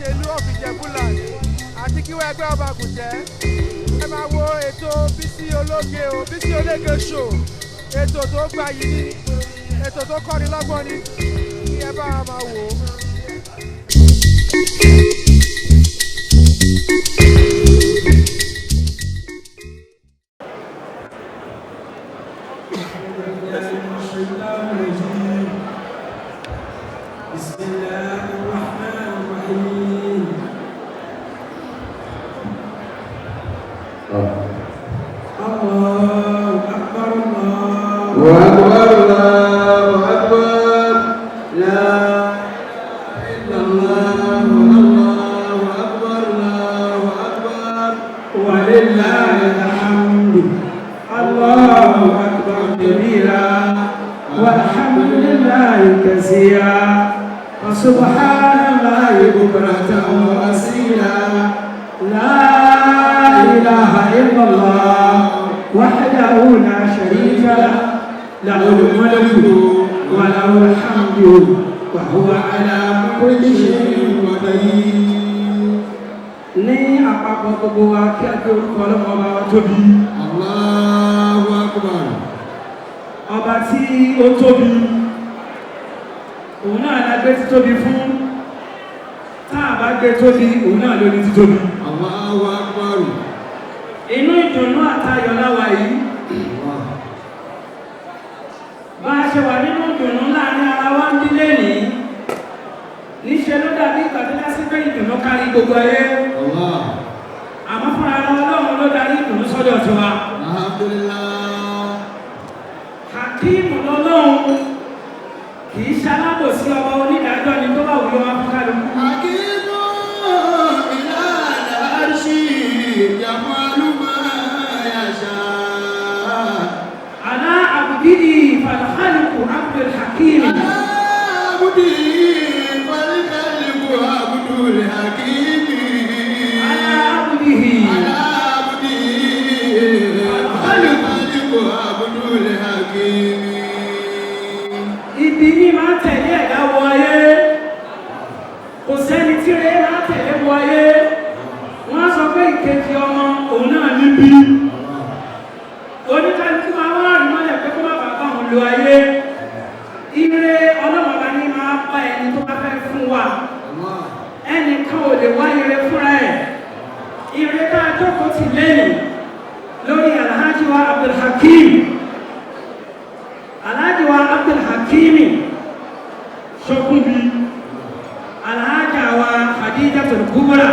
òṣèlú of Ìjẹ̀bú-Land àti kíwọ́ ẹgbẹ́ ọba Kùjẹ́. Ẹ máa wo ètò Bísí Ológe o, Bísí Ológe show, ètò tó gbayì ni, ètò tó kọ́ni lọ́gbọ́n ni, kí ẹ bá wa máa wò ó. Ọba tí ó tóbi, òun náà la gbé títóbi fún, táà bá gbé tóbi, òun náà ló ní títóbi. Allahu Akbar. Inú ìdùnnú àtayọ̀ láwa yìí. Bá a ṣe wà nínú ìdùnnú láàrin ara wa ń dílé ní, níṣẹ́ ló dàbí ìgbà tó dá sí pé ìdùnnú kárí gbogbo ayé. Àmọ́ fúnra Ọlọ́run ló darí ìdùnnú sọ́dọ̀ tiwa. Alhamdulillah. Hakimu lọ́lọ́run kì í ṣalábòsí ọba onídàájọ́ ni tó bá wù yọ wá fún kálukú. Hakimu ila al-arshi yaf'alu ma yasha. Ala abdihi fal-khaliqu Abdul Hakim. Ala abdihi fal-khaliqu Abdul Hakim. Ala abdihi. Ala abdihi fal-khaliqu Abdul Hakim. Ibi ní máa tẹ̀lé ẹ̀dá wọ ayé, kò sẹ́ni tí rẹ̀ máa tẹ̀lé wọ ayé. Wọ́n sọ pé ìkejì ọmọ òun náà níbi. Oníkálukú máa wá rí mọ́lẹ̀ pé kó má bàa bá òun lo ayé. Ire ọlọ́mọba ní máa bá ẹni tó bá fẹ́ fún wa. Ẹnìkan ò lè wá ire fúnra ẹ̀. Ire tá a jókòó ti lẹ́yìn lórí Alhaji wa Abdul Hakim. Alhaji wa Abdul Hakimi Shokunbi, Alhaja wa Khadijatul Kubra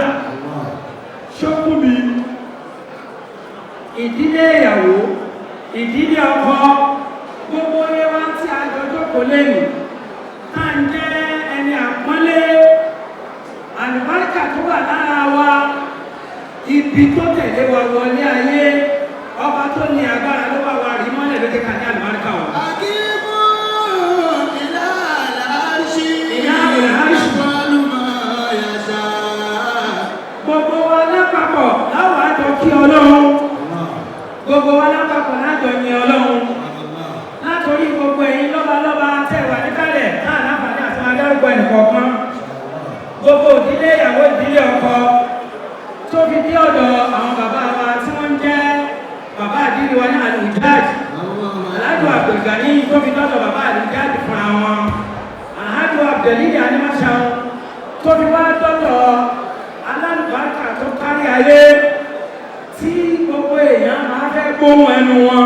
Shokunbi, ìdílé ìyàwó, ìdílé ọkọ, gbogbo ilé wa tí a jọ jókòó lẹ́nu, tá ń jẹ́ ẹni àpọ́nlé, àlùbáríkà tó wà lára wa, ibi tó tẹ̀lé wa wọlé ayé, ọba tó ní agbára ló bá wa rí mọ́lẹ̀ lókè ká ní àlùbáríkà wa. Hakimu ila al-arshi yaf'alu ma yasha. Gbogbo wa lápapọ̀ láwọn àjọ kí Ọlọ́run. Gbogbo wa lápapọ̀ lájọ yin Ọlọ́run. Látorí gbogbo ẹ̀yin lọ́balọ́ba tẹ̀wà níkàlẹ̀ náà láǹfààní àti máa dárúkọ ẹnìkọ̀ọ̀kan. Gbogbo ìdílé ìyàwó ìdílé ọkọ tó fi dé ọ̀dọ̀ àwọn bàbá wa tí wọ́n ń jẹ́ bàbá àdírí wa ní àlùjáàjì. Alhaji Abdulgani tó fi dọ́dọ̀ bàbá àlùjáàjì fúnra wọn. Alhaji Abdulgani Animashaun tó fi wá dọ́dọ̀ alálùbáríkà tó kárí ayé tí gbogbo èèyàn máa fẹ́ gbóhùn ẹnu wọn.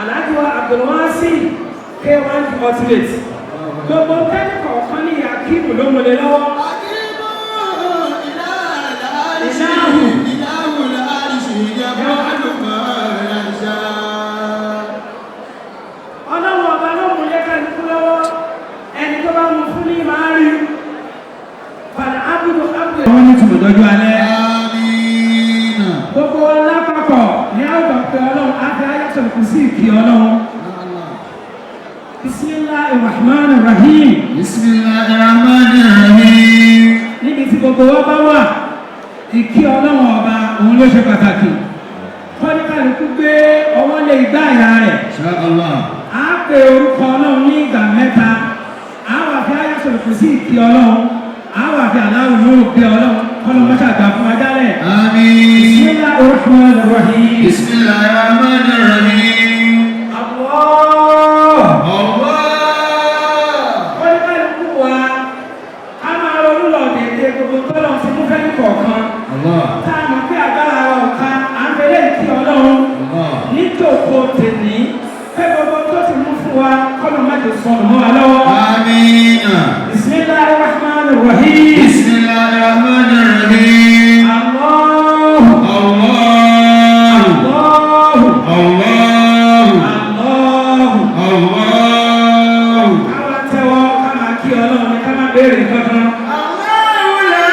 Alhaji Abdulwasi K1 Ultimate. Gbogbo tẹ́lẹ̀ kọ̀ọ̀kan ní Hakimu ló mọ̀lẹ́ lọ́wọ́. Hakimu ila al-arshi yaf'alu ma yasha. Ọlọ́run ọba ló mú lẹ́kàlùkù lọ́wọ́, ẹni tó bá mú fún ní máa rí. Fàdà ábùdó ábùdó. Wọ́n ní tùmọ̀ dọ́jú alẹ́. Àmín. Gbogbo lápapọ̀ ní àwùjọ pé Ọlọ́run á fi ayẹ́sọ̀ kù sí ìkí Ọlọ́run. Bismillahirrahmanirrahim. Bismillahirrahmanirrahim. Níbi tí gbogbo wa bá wà, ìkí Ọlọ́run ọba òun ló ṣe pàtàkì. Kọ́níkàlùkù gbé ọwọ́ lé igbá ìyá rẹ̀. Insha Allah. A pe orúkọ Ọlọ́run ní ìgbà mẹ́ta. A wà fi ayẹ́sọ̀ kù sí ìkí Ọlọ́run. A wà àti aláwọ̀ yóò gbé ọlọ́run kọ́lọ́mọ́sá gbà fún ajálẹ̀. Àmín. Bismillahir Rahmanir Rahim. Bismillahir Rahmanir Rahim. Allah. Allah. Wọ́n ní kálukú wa ká máa ronú lọ dédé gbogbo tọ́lọ̀ tí mo fẹ́ ní kọ̀ọ̀kan. Allah. Tá a mọ̀ pé agbára wa ò ká à ń fẹ́lẹ́ ìkí ọlọ́run. Allah. Nítòkò tèmi pé gbogbo tó ti mú fún wa kọ́lọ́ má ti sọnù mọ́ wa lọ́wọ́. Àmín. Bismillahir Rahmanir Rahim. Bismillahir Rahmanir Rahim. Allah. Allah. Allah. Allah. Allah. Káwá tẹ́wọ́ ká máa kí ọlọ́run ní ká máa béèrè kankan. Allahu la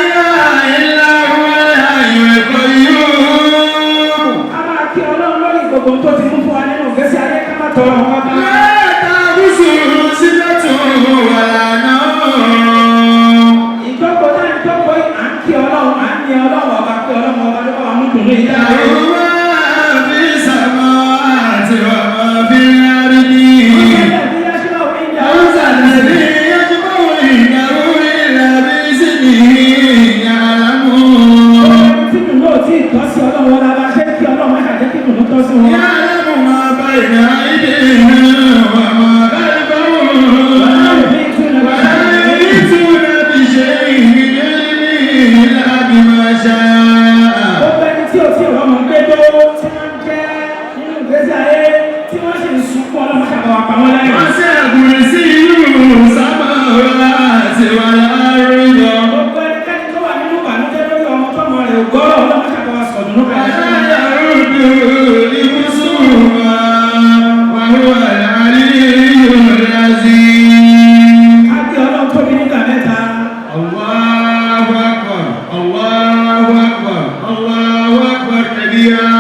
ilaha illa huwal hayyul qayyum. Ká máa kí ọlọ́run lórí gbogbo tó ti mú fún wa nínú ìgbésí ayé ká máa tọrọ wọn bá. La ta'khusuhu sinatun wa la nawm. Ìjókòó náà ìjókòó yìí à ń kí ọlọ́run à ń ní ọlọ́run ọba pé ọlọ́run ọba ló bá wa mú dùnú ìyá rẹ̀. Lahu ma fis samawati wa ma fil ardi. Ọ̀sẹ̀ bí yá ṣe náà fi ń jà ó Laysa sàlẹ̀ sí. alladhi yajma'u indahu illa bi'iznihi ya'lamun. Tí mi náà tí ì tọ́ sí ọlọ́run wọn lára ṣé kí ọlọ́run má ṣàjẹ́ kí mi tọ́ sí wọn. يعلم ما بين أيديهم وما خلفهم ولا يحيطون بشيء من علمه إلا بما شاء. Gbogbo ẹni tí o ti rọ ọmọ gbé tó tí wọ́n jẹ́ nínú ìgbésí ayé tí wọ́n sì ń sunkún ọlọ́run ṣàbàwà pa wọ́n lẹ́yìn. وسع كرسيه السماوات والأرض Gbogbo ẹnikẹ́ni tó wà nínú ìbànújẹ́ lórí ọmọ tọ́mọ rẹ̀ ògbọ́rọ̀ ọlọ́run ṣàbàwà sọ̀dùnú ولا kalẹ̀. يؤوده حفظهما وهو العلي العظيم. Káàkiri ọlọ́run tóbi nígbà mẹ́ta. الله أكبر الله أكبر الله أكبر كبيرا.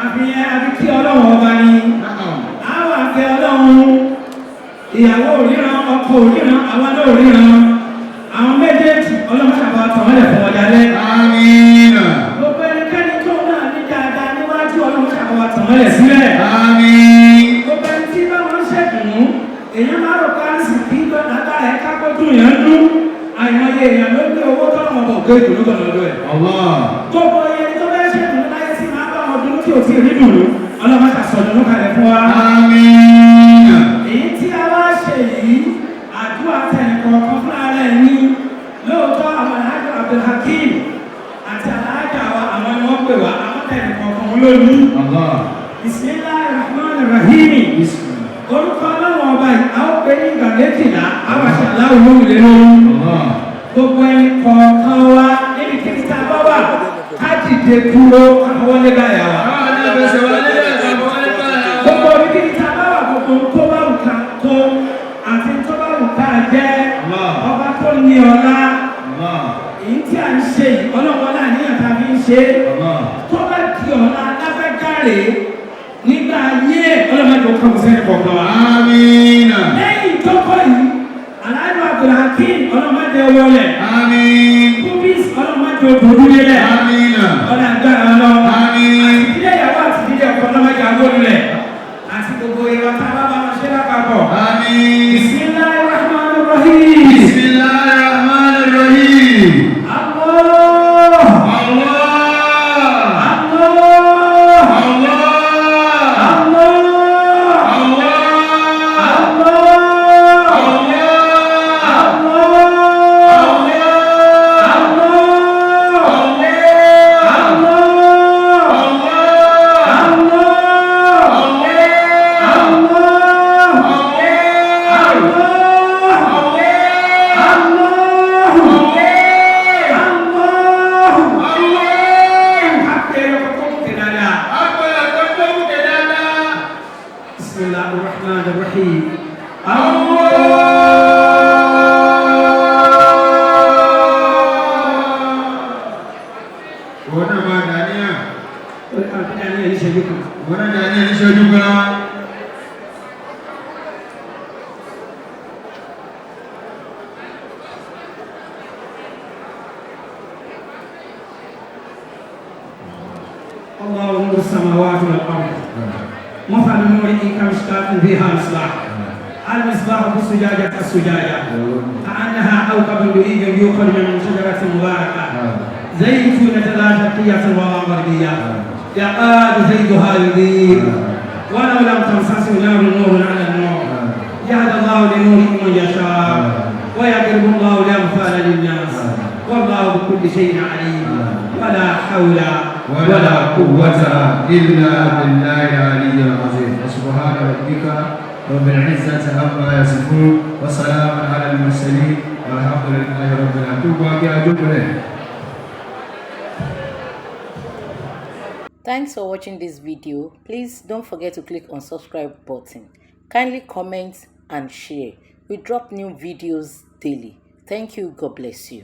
Àfihàn àbí kí ọlọ́run ọba ni. نعم. Àwọn àfẹ́ ọlọ́run ìyàwó òríran ọkọ òríran àwọn náà òríran. Àwọn méjèèjì ọlọ́run ṣàbàwà tàn wọ́n lẹ̀ fún wọn dalẹ́. آمين Gbogbo ẹnikẹ́ni tó náà ní dáadáa níwájú ọlọ́run ṣàbàwà tàn wọ́n lẹ̀ sílẹ̀. آمين. Gbogbo ẹni tí bá wọn ṣẹ̀dùnú èèyàn máa rò káàsì kí lágbára ẹ̀ kápọ́jú èèyàn dún àìmọye èèyàn ló gbé owó tọ́lọ̀ wọn bọ̀ gbé ìdùnnú kan lọ́dọ̀ ẹ̀. الله. Gbogbo ẹni tó bẹ́ẹ̀ ṣẹ̀dùnú láyé sí máa bá wọn dúró tí ò tí ì rí dùnú ọlọ́mọ ṣàṣọ̀dùnú kalẹ̀ fún wa. آمين. Èyí tí a wá ṣe yìí àdúrà tẹnìkọ̀ọ̀kan fún ara ẹ̀ ní lóòótọ́ àwọn aláàjọ Abdulhakeem àti aláàjà wa àwọn ni wọ́n pè wá àwọn tẹnìkọ̀ọ̀kan lónìí. الله. Bismillahir Rahmanir Rahim. بسم الله. Orúkọ ọlọ́run ọba yìí a ó pè ní ìgbà méjìlá àwọn àṣà aláwọ̀ lóhùn lé lóhùn. الله. Gbogbo ẹni kọ̀ọ̀kan wa níbi kíbi tá a bá wà ká dìde dúró káwọn wọlé báyà wa. Gbogbo ibi kíbi tá a bá wà gbogbo tó bá wù ká tó àti tó bá wù ká jẹ́ ọba tó ní ọlá. الله. Èyí tí a ń ṣe yìí ọlọ́wọ́ náà níyàn tá a fi ń ṣe الله. tó bá di ọ̀la lágbájáre nígbà ayé ọlọ́mọdé ọkọ̀ sẹ́ni kọ̀ọ̀kan wa. آمين. Lẹ́yìn ìjọkọ̀ yìí aláàjọ Abdulhakeem ọlọ́mọdé wọlé آمين. kúbís ọlọ́mọdé òbòdúlélẹ̀ آمين. ọlọ́gbàrá ọlọ́wọ́ آمين. àti ilé ìyàwó àti ilé ọkọ̀ ọlọ́mọdé agbóhùnlẹ̀ àti gbogbo ìwà tá a bá bá wọn ṣe lápapọ̀. آمين. Bismillahir Rahmanir Rahim. بسم الله الرحمن الرحيم. Allah. الله. Allah. الله. Allah. الله نور السماوات والأرض مثل نوره كمشكاة فيها مصباح المصباح في الزجاجة كأنها كوكب دري يوقد من شجرة مباركة زيتونة لا شرقية ولا غربية يقاد زيتها يضيء ولو لم تمسسه نور على النور جعل الله لنوره من يشاء ويضرب الله الأمثال للناس والله بكل شيء عليم ولا حول ولا قوة إلا بالله العلي العظيم. سبحان ربك رب العزة عما يصفون وسلام على المرسلين والحمد لله رب العالمين. Thanks for watching this video. Please don't forget to click on subscribe button. Kindly comment and share. We drop new videos daily. Thank you. God bless you.